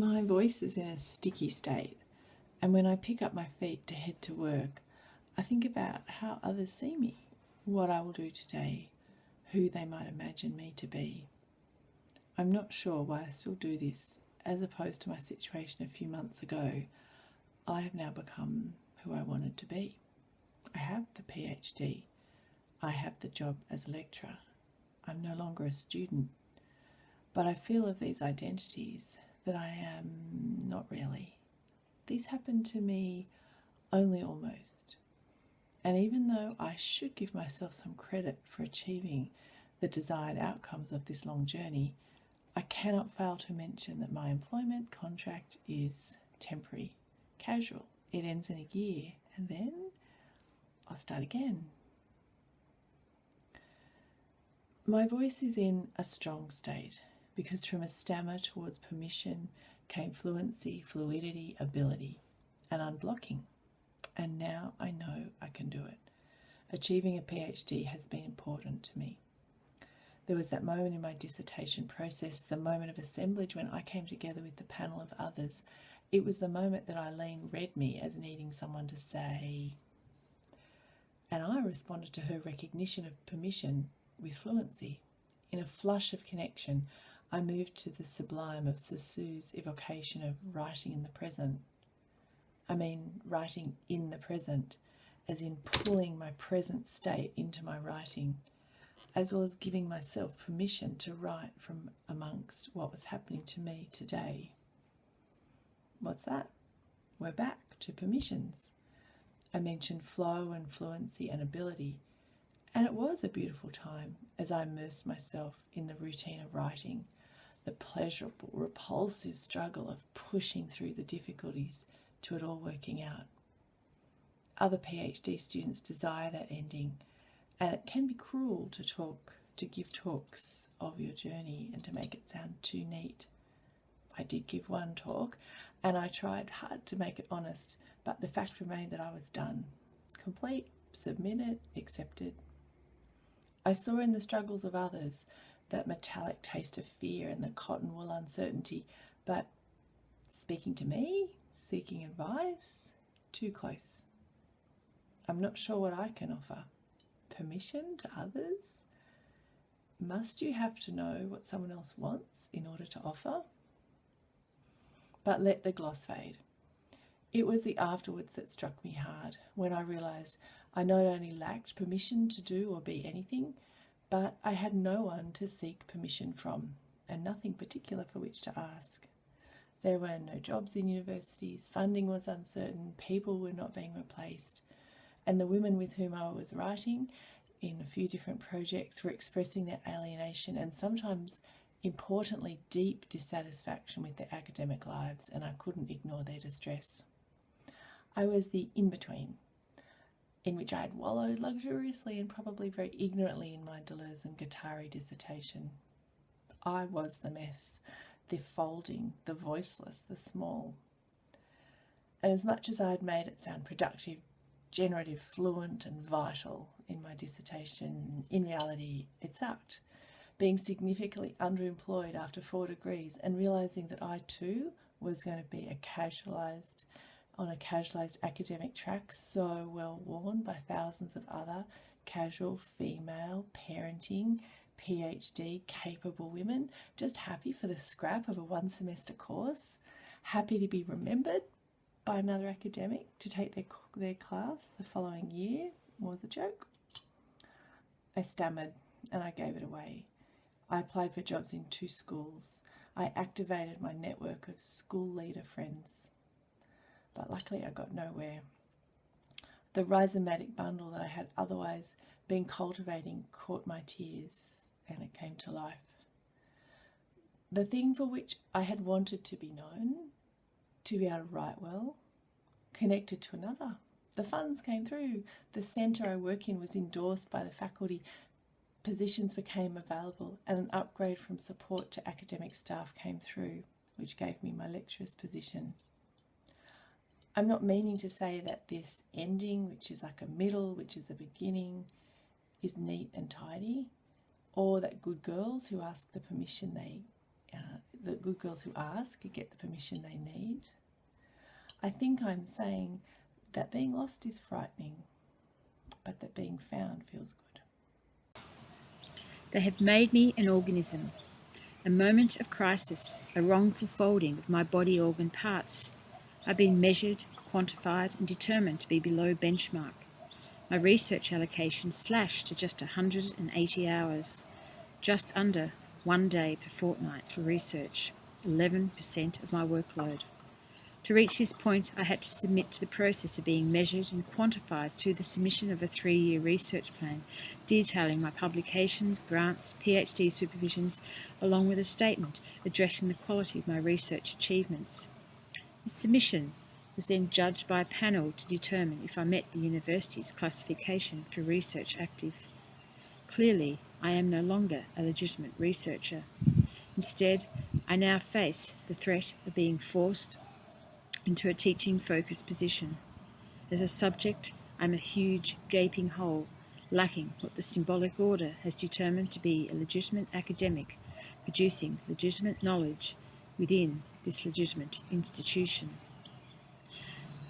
My voice is in a sticky state, and when I pick up my feet to head to work, I think about how others see me, what I will do today, who they might imagine me to be. I'm not sure why I still do this, as opposed to my situation a few months ago. I have now become who I wanted to be. I have the PhD. I have the job as a lecturer. I'm no longer a student. But I feel of these identities that I am not really. These happen to me only almost. And even though I should give myself some credit for achieving the desired outcomes of this long journey, I cannot fail to mention that my employment contract is temporary, casual. It ends in a year, and then I'll start again. My voice is in a strong state because from a stammer towards permission came fluency, fluidity, ability, and unblocking. And now I know I can do it. Achieving a PhD has been important to me. There was that moment in my dissertation process, the moment of assemblage when I came together with the panel of others. It was the moment that Eileen read me as needing someone to say, and I responded to her recognition of permission with fluency. In a flush of connection, I moved to the sublime of Sassu's evocation of writing in the present. I mean, writing in the present, as in pulling my present state into my writing, as well as giving myself permission to write from amongst what was happening to me today. What's that? We're back to permissions. I mentioned flow and fluency and ability, and it was a beautiful time as I immersed myself in the routine of writing, the pleasurable, repulsive struggle of pushing through the difficulties to it all working out. Other PhD students desire that ending, and it can be cruel to give talks of your journey and to make it sound too neat. I did give one talk, and I tried hard to make it honest, but the fact remained that I was done. Complete, submitted, accepted. I saw in the struggles of others that metallic taste of fear and the cotton wool uncertainty, but speaking to me, seeking advice, too close. I'm not sure what I can offer. Permission to others? Must you have to know what someone else wants in order to offer? But let the gloss fade. It was the afterwards that struck me hard, when I realised I not only lacked permission to do or be anything, but I had no one to seek permission from, and nothing particular for which to ask. There were no jobs in universities, funding was uncertain, people were not being replaced, and the women with whom I was writing in a few different projects were expressing their alienation and sometimes, importantly, deep dissatisfaction with their academic lives, and I couldn't ignore their distress. I was the in-between, in which I had wallowed luxuriously and probably very ignorantly in my Deleuze and Guattari dissertation. I was the mess, the folding, the voiceless, the small. And as much as I had made it sound productive, generative, fluent and vital in my dissertation, in reality it sucked. Being significantly underemployed after 4 degrees and realising that I too was going to be on a casualised academic track so well worn by thousands of other casual female parenting PhD capable women, just happy for the scrap of a 1-semester course, happy to be remembered by another academic to take their class the following year was a joke. I stammered and I gave it away. I applied for jobs in 2 schools. I activated my network of school leader friends. But luckily I got nowhere. The rhizomatic bundle that I had otherwise been cultivating caught my tears, and it came to life. The thing for which I had wanted to be known, to be able to write well, connected to another. The funds came through. The centre I work in was endorsed by the faculty. Positions became available, and an upgrade from support to academic staff came through, which gave me my lecturer's position. I'm not meaning to say that this ending, which is like a middle, which is a beginning, is neat and tidy, or that good girls who ask the permission they the good girls who ask get the permission they need. I think I'm saying that being lost is frightening, but that being found feels good. They have made me an organism, a moment of crisis, a wrongful folding of my body organ parts. I've been measured, quantified, and determined to be below benchmark. My research allocation slashed to just 180 hours, just under 1 day per fortnight for research, 11% of my workload. To reach this point, I had to submit to the process of being measured and quantified through the submission of a 3-year research plan detailing my publications, grants, PhD supervisions, along with a statement addressing the quality of my research achievements. This submission was then judged by a panel to determine if I met the university's classification for research active. Clearly, I am no longer a legitimate researcher. Instead, I now face the threat of being forced into a teaching-focused position. As a subject, I'm a huge, gaping hole, lacking what the symbolic order has determined to be a legitimate academic, producing legitimate knowledge within this legitimate institution.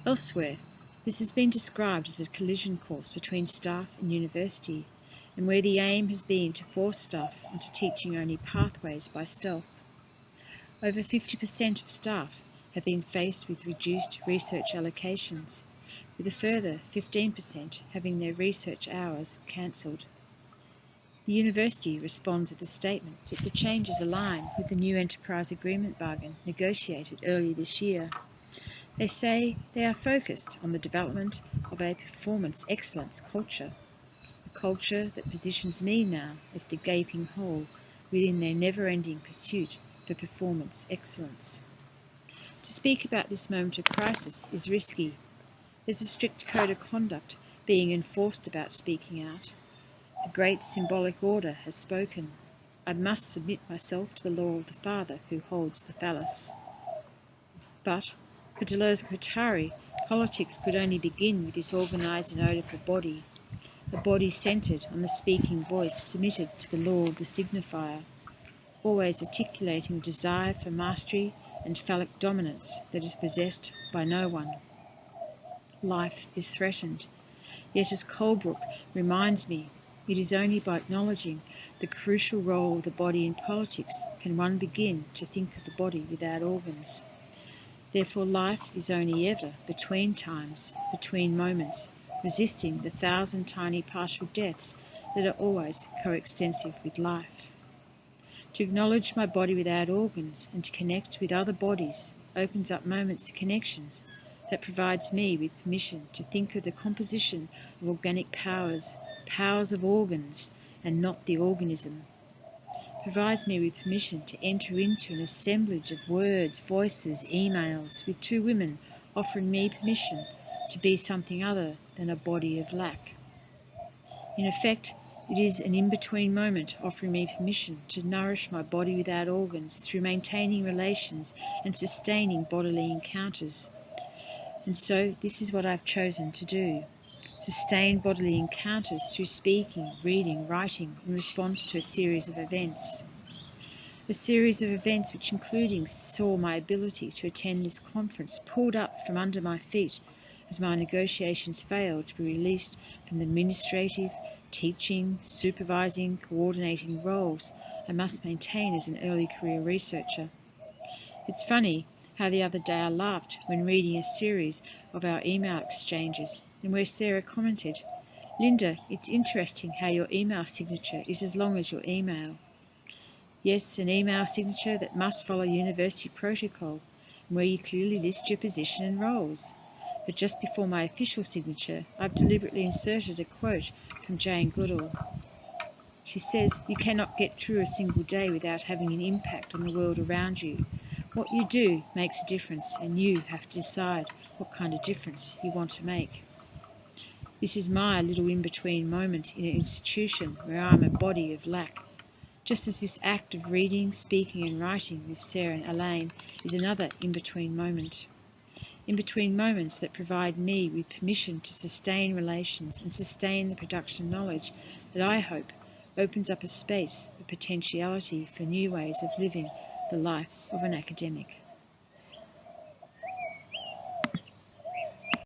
Elsewhere, this has been described as a collision course between staff and university, and where the aim has been to force staff into teaching only pathways by stealth. Over 50% of staff have been faced with reduced research allocations, with a further 15% having their research hours cancelled. The university responds with a statement that the changes align with the new enterprise agreement bargain negotiated early this year. They say they are focused on the development of a performance excellence culture, a culture that positions me now as the gaping hole within their never-ending pursuit for performance excellence. To speak about this moment of crisis is risky. There's a strict code of conduct being enforced about speaking out. The great symbolic order has spoken. I must submit myself to the law of the Father who holds the phallus. But for Deleuze-Guattari, politics could only begin with this organised and oedipal body, a body centred on the speaking voice submitted to the law of the signifier, always articulating desire for mastery and phallic dominance that is possessed by no one. Life is threatened, yet as Colebrook reminds me, it is only by acknowledging the crucial role of the body in politics can one begin to think of the body without organs. Therefore life is only ever between times, between moments, resisting the 1,000 tiny partial deaths that are always coextensive with life. To acknowledge my body without organs and to connect with other bodies opens up moments of connections that provides me with permission to think of the composition of organic powers, powers of organs, and not the organism. Provides me with permission to enter into an assemblage of words, voices, emails, with 2 women offering me permission to be something other than a body of lack. In effect, it is an in-between moment offering me permission to nourish my body without organs through maintaining relations and sustaining bodily encounters. And so this is what I've chosen to do. Sustain bodily encounters through speaking, reading, writing in response to a series of events. A series of events which including saw my ability to attend this conference pulled up from under my feet as my negotiations failed to be released from the administrative, teaching, supervising, coordinating roles I must maintain as an early career researcher. It's funny how the other day I laughed when reading a series of our email exchanges and where Sarah commented, "Linda, it's interesting how your email signature is as long as your email." Yes, an email signature that must follow university protocol and where you clearly list your position and roles. But just before my official signature, I've deliberately inserted a quote from Jane Goodall. She says, "You cannot get through a single day without having an impact on the world around you. What you do makes a difference, and you have to decide what kind of difference you want to make." This is my little in-between moment in an institution where I'm a body of lack. Just as this act of reading, speaking and writing with Sarah and Elaine is another in-between moment. In-between moments that provide me with permission to sustain relations and sustain the production of knowledge that I hope opens up a space of potentiality for new ways of living the life of an academic.